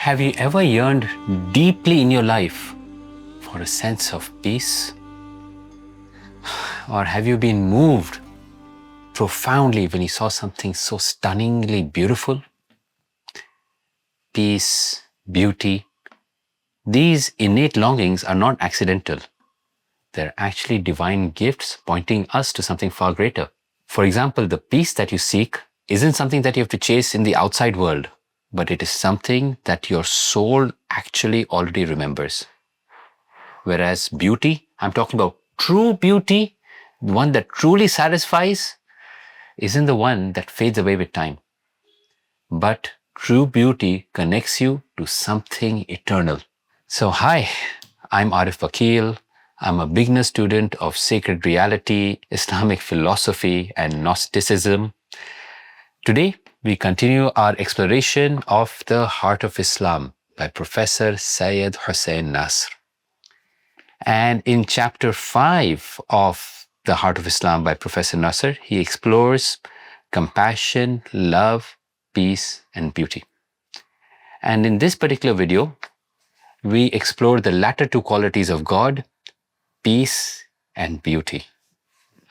Have you ever yearned deeply in your life for a sense of peace? Or have you been moved profoundly when you saw something so stunningly beautiful? Peace, beauty, these innate longings are not accidental. They're actually divine gifts pointing us to something far greater. For example, the peace that you seek isn't something that you have to chase in the outside world, but it is something that your soul actually already remembers. Whereas beauty, I'm talking about true beauty, the one that truly satisfies, isn't the one that fades away with time. But true beauty connects you to something eternal. So hi, I'm Arif Vakil. I'm a beginner student of sacred reality, Islamic philosophy, and Gnosticism. Today, we continue our exploration of the Heart of Islam by Professor Seyyed Hossein Nasr. And in chapter 5 of the Heart of Islam by Professor Nasr, he explores compassion, love, peace, and beauty. And in this particular video, we explore the latter two qualities of God, peace and beauty.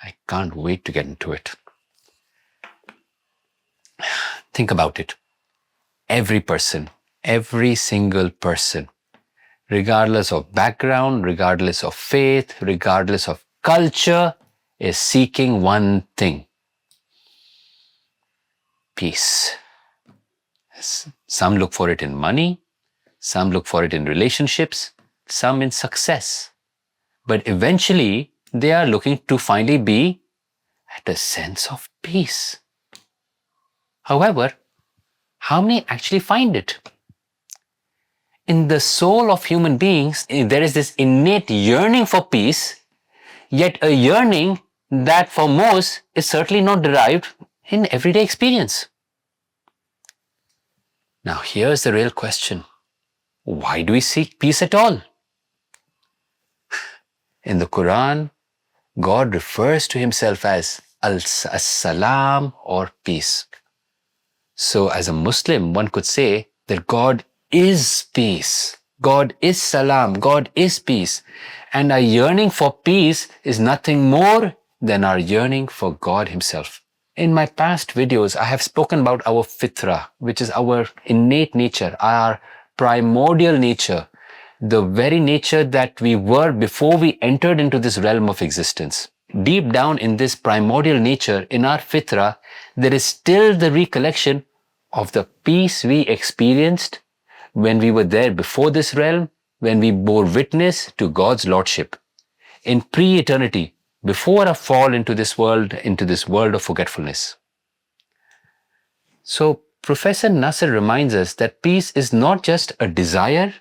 I can't wait to get into it. Think about it. Every person, every single person, regardless of background, regardless of faith, regardless of culture, is seeking one thing: peace. Some look for it in money, some look for it in relationships, some in success. But eventually, they are looking to finally be at a sense of peace. However, how many actually find it? In the soul of human beings, there is this innate yearning for peace, yet a yearning that for most is certainly not derived in everyday experience. Now, here's the real question. Why do we seek peace at all? In the Quran, God refers to himself as Al-Salam, or peace. So as a Muslim, one could say that God is peace. God is Salam. God is peace. And our yearning for peace is nothing more than our yearning for God himself. In my past videos, I have spoken about our fitrah, which is our innate nature, our primordial nature, the very nature that we were before we entered into this realm of existence. Deep down in this primordial nature, in our fitrah, there is still the recollection of the peace we experienced when we were there before this realm, when we bore witness to God's lordship. In pre-eternity, before our fall into this world of forgetfulness. So, Professor Nasr reminds us that peace is not just a desire,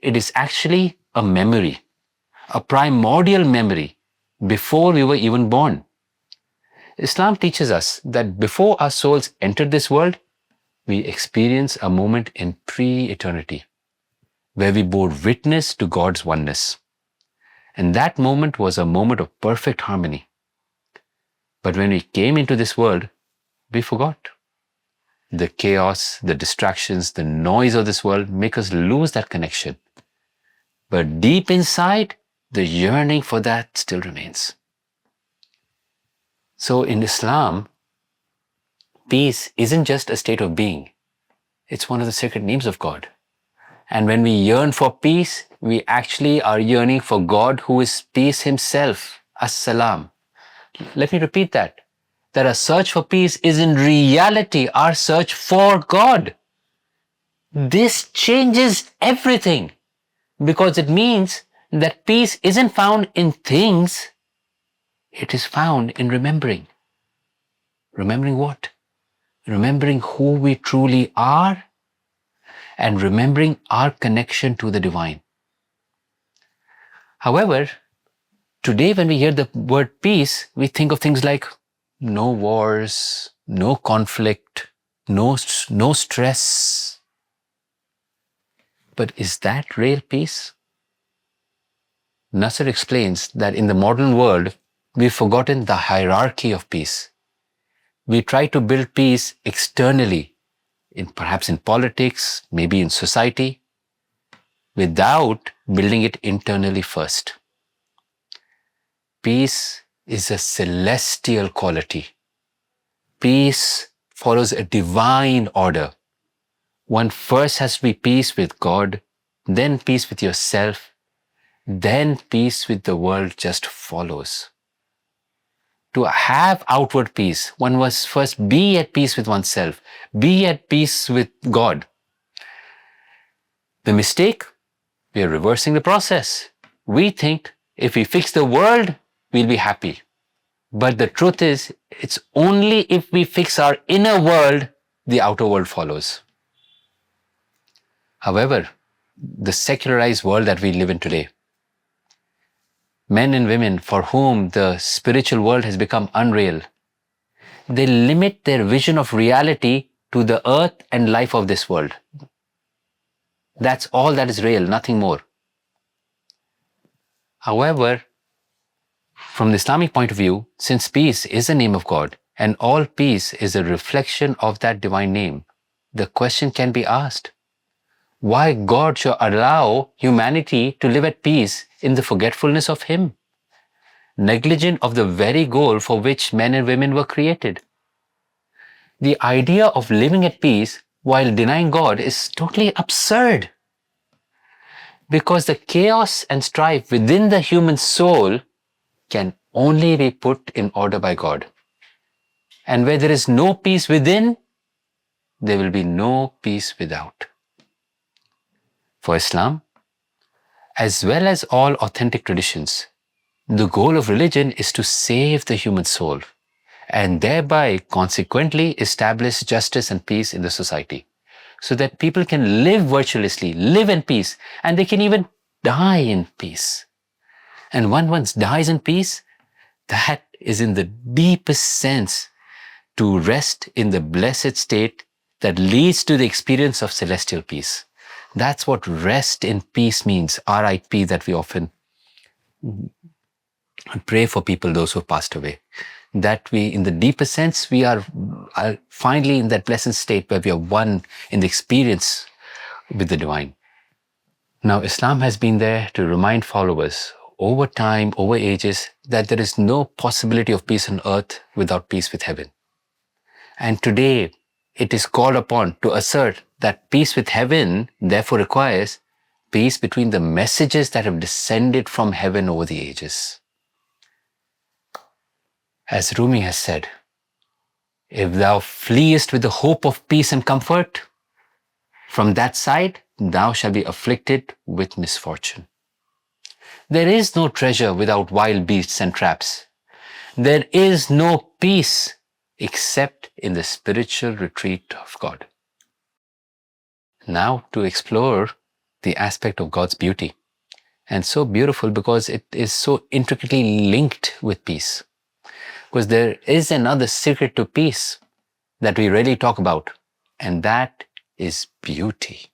it is actually a memory, a primordial memory before we were even born. Islam teaches us that before our souls entered this world, we experience a moment in pre-eternity where we bore witness to God's oneness. And that moment was a moment of perfect harmony. But when we came into this world, we forgot. The chaos, the distractions, the noise of this world make us lose that connection. But deep inside, the yearning for that still remains. So in Islam, peace isn't just a state of being. It's one of the sacred names of God. And when we yearn for peace, we actually are yearning for God who is peace himself, Al-Salam. Let me repeat that our search for peace is in reality our search for God. This changes everything, because it means that peace isn't found in things, it is found in remembering. Remembering what? Remembering who we truly are and remembering our connection to the divine. However, today when we hear the word peace, we think of things like no wars, no conflict, no stress. But is that real peace? Nasr explains that in the modern world, we've forgotten the hierarchy of peace. We try to build peace externally perhaps in politics, maybe in society, without building it internally first. Peace is a celestial quality. Peace follows a divine order. One first has to be peace with God, then peace with yourself, then peace with the world just follows. To have outward peace, one must first be at peace with oneself, be at peace with God. The mistake, we are reversing the process. We think if we fix the world, we'll be happy. But the truth is, it's only if we fix our inner world, the outer world follows. However, the secularized world that we live in today, men and women for whom the spiritual world has become unreal, they limit their vision of reality to the earth and life of this world. That's all that is real, nothing more. However, from the Islamic point of view, since peace is the name of God and all peace is a reflection of that divine name, the question can be asked, why God should allow humanity to live at peace in the forgetfulness of Him, negligent of the very goal for which men and women were created. The idea of living at peace while denying God is totally absurd, because the chaos and strife within the human soul can only be put in order by God. And where there is no peace within, there will be no peace without. For Islam, as well as all authentic traditions, the goal of religion is to save the human soul and thereby consequently establish justice and peace in the society, so that people can live virtuously, live in peace, and they can even die in peace. And when one dies in peace, that is in the deepest sense to rest in the blessed state that leads to the experience of celestial peace. That's what rest in peace means, R.I.P., that we often pray for people, those who have passed away. That we, in the deepest sense, we are finally in that blessed state where we are one in the experience with the divine. Now, Islam has been there to remind followers over time, over ages, that there is no possibility of peace on earth without peace with heaven. And today, it is called upon to assert that peace with heaven therefore requires peace between the messages that have descended from heaven over the ages. As Rumi has said, if thou fleest with the hope of peace and comfort, from that side thou shalt be afflicted with misfortune. There is no treasure without wild beasts and traps. There is no peace except in the spiritual retreat of God. Now to explore the aspect of God's beauty, and so beautiful because it is so intricately linked with peace. Because there is another secret to peace that we rarely talk about, and that is beauty.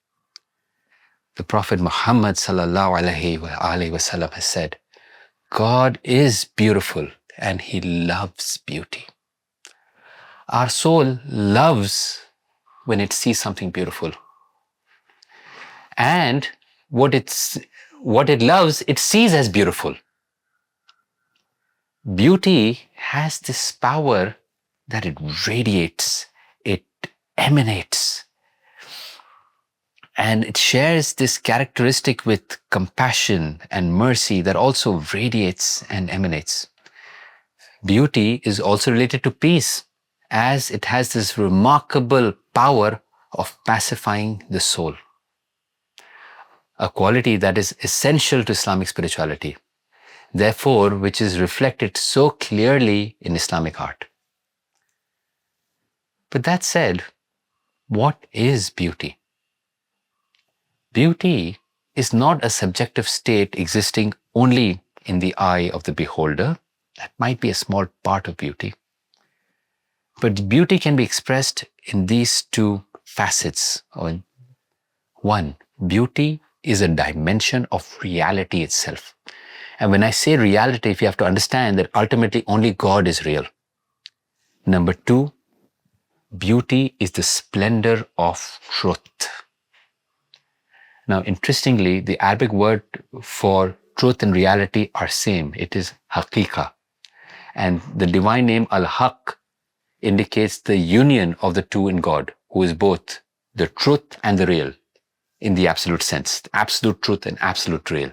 The Prophet Muhammad sallallahu alaihi wasallam has said, God is beautiful and He loves beauty. Our soul loves when it sees something beautiful. And what it loves, it sees as beautiful. Beauty has this power that it radiates, it emanates, and it shares this characteristic with compassion and mercy that also radiates and emanates. Beauty is also related to peace, as it has this remarkable power of pacifying the soul, a quality that is essential to Islamic spirituality, therefore which is reflected so clearly in Islamic art. But that said, what is beauty? Beauty is not a subjective state existing only in the eye of the beholder. That might be a small part of beauty. But beauty can be expressed in these two facets. One, beauty is a dimension of reality itself. And when I say reality, if you have to understand that ultimately only God is real. Number two, Beauty is the splendor of truth. Now, interestingly, the Arabic word for truth and reality are same. It is haqiqa. And the divine name Al-Haq indicates the union of the two in God, who is both the truth and the real in the absolute sense, absolute truth and absolute real,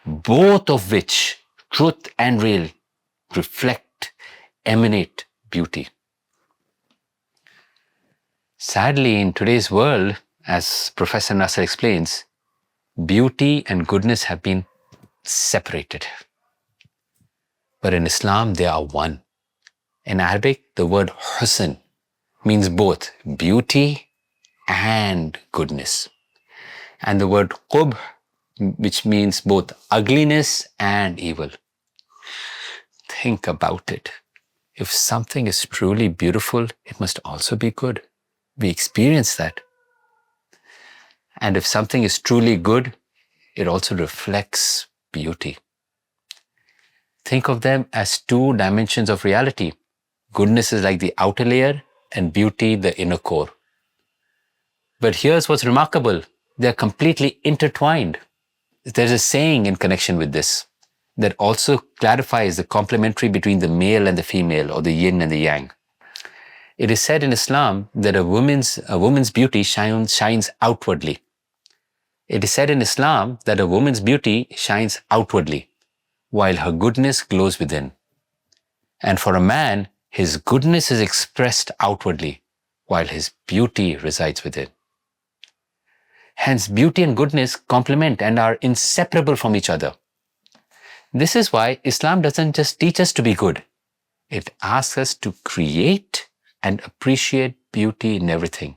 both of which, truth and real, reflect, emanate beauty. Sadly, in today's world, as Professor Nasr explains, beauty and goodness have been separated. But in Islam, they are one. In Arabic, the word husn means both beauty and goodness. And the word qubh, which means both ugliness and evil. Think about it. If something is truly beautiful, it must also be good. We experience that. And if something is truly good, it also reflects beauty. Think of them as two dimensions of reality. Goodness is like the outer layer and beauty the inner core. But here's what's remarkable. They're completely intertwined. There's a saying in connection with this that also clarifies the complementary between the male and the female, or the yin and the yang. It is said in Islam that a woman's beauty shines outwardly. It is said in Islam that a woman's beauty shines outwardly, while her goodness glows within. And for a man, his goodness is expressed outwardly, while his beauty resides within. Hence, beauty and goodness complement and are inseparable from each other. This is why Islam doesn't just teach us to be good. It asks us to create and appreciate beauty in everything.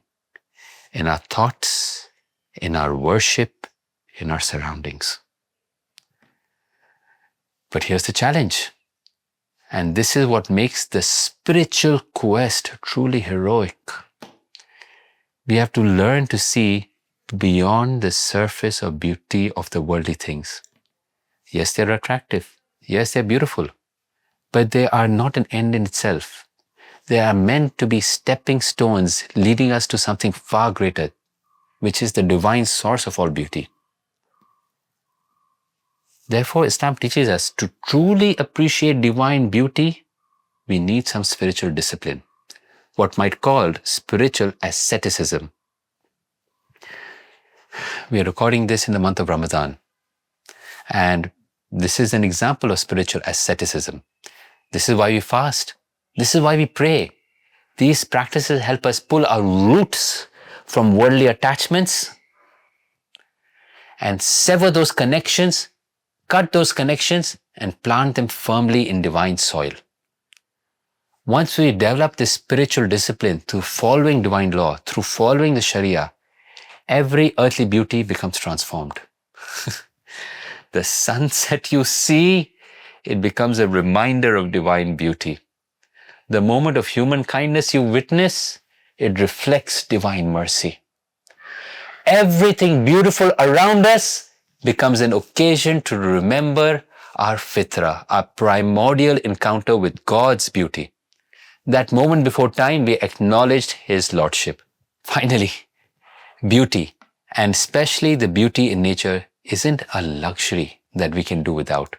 In our thoughts, in our worship, in our surroundings. But here's the challenge. And this is what makes the spiritual quest truly heroic. We have to learn to see beyond the surface of beauty of the worldly things. Yes, they're attractive. Yes, they're beautiful. But they are not an end in itself. They are meant to be stepping stones leading us to something far greater, which is the divine source of all beauty. Therefore, Islam teaches us to truly appreciate divine beauty, we need some spiritual discipline, what might be called spiritual asceticism. We are recording this in the month of Ramadan, and this is an example of spiritual asceticism. This is why we fast. This is why we pray. These practices help us pull our roots from worldly attachments and sever those connections, cut those connections, and plant them firmly in divine soil. Once we develop this spiritual discipline through following divine law, through following the Sharia, every earthly beauty becomes transformed. The sunset you see, it becomes a reminder of divine beauty. The moment of human kindness you witness, it reflects divine mercy. Everything beautiful around us becomes an occasion to remember our fitrah, our primordial encounter with God's beauty. That moment before time, we acknowledged His Lordship. Finally, beauty, and especially the beauty in nature, isn't a luxury that we can do without.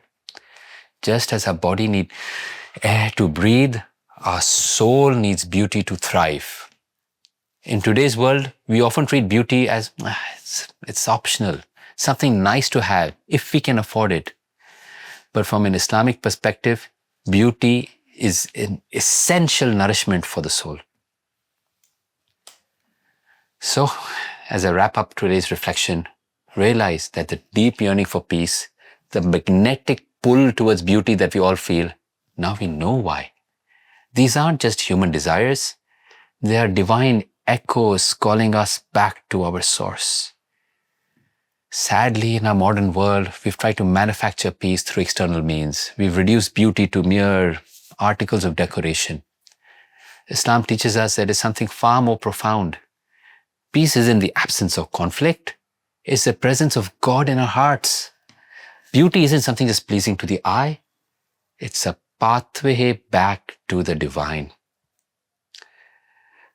Just as our body needs air to breathe, our soul needs beauty to thrive. In today's world, we often treat beauty as it's optional, something nice to have if we can afford it. But from an Islamic perspective, beauty is an essential nourishment for the soul. So, as I wrap up today's reflection, realize that the deep yearning for peace, the magnetic pull towards beauty that we all feel, now we know why. These aren't just human desires, they are divine echoes calling us back to our source. Sadly, in our modern world, we've tried to manufacture peace through external means. We've reduced beauty to mere articles of decoration. Islam teaches us that it's something far more profound. Peace isn't the absence of conflict, it's the presence of God in our hearts. Beauty isn't something just pleasing to the eye, it's a pathway back to the divine.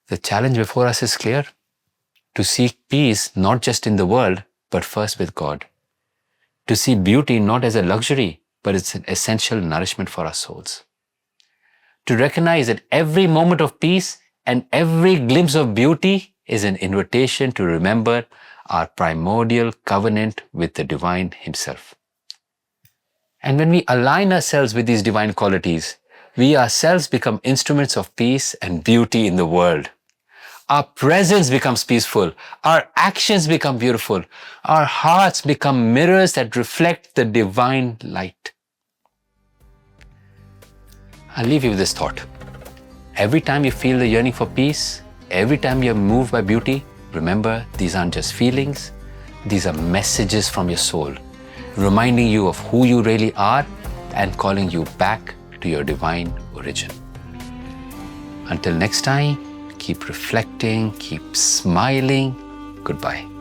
The challenge before us is clear: to seek peace not just in the world, but first with God. To see beauty not as a luxury, but it's an essential nourishment for our souls. To recognize that every moment of peace and every glimpse of beauty is an invitation to remember our primordial covenant with the divine himself. And when we align ourselves with these divine qualities, we ourselves become instruments of peace and beauty in the world. Our presence becomes peaceful, our actions become beautiful, our hearts become mirrors that reflect the divine light. I'll leave you with this thought. Every time you feel the yearning for peace, every time you're moved by beauty, remember, these aren't just feelings, these are messages from your soul, reminding you of who you really are and calling you back to your divine origin. Until next time, keep reflecting, keep smiling. Goodbye.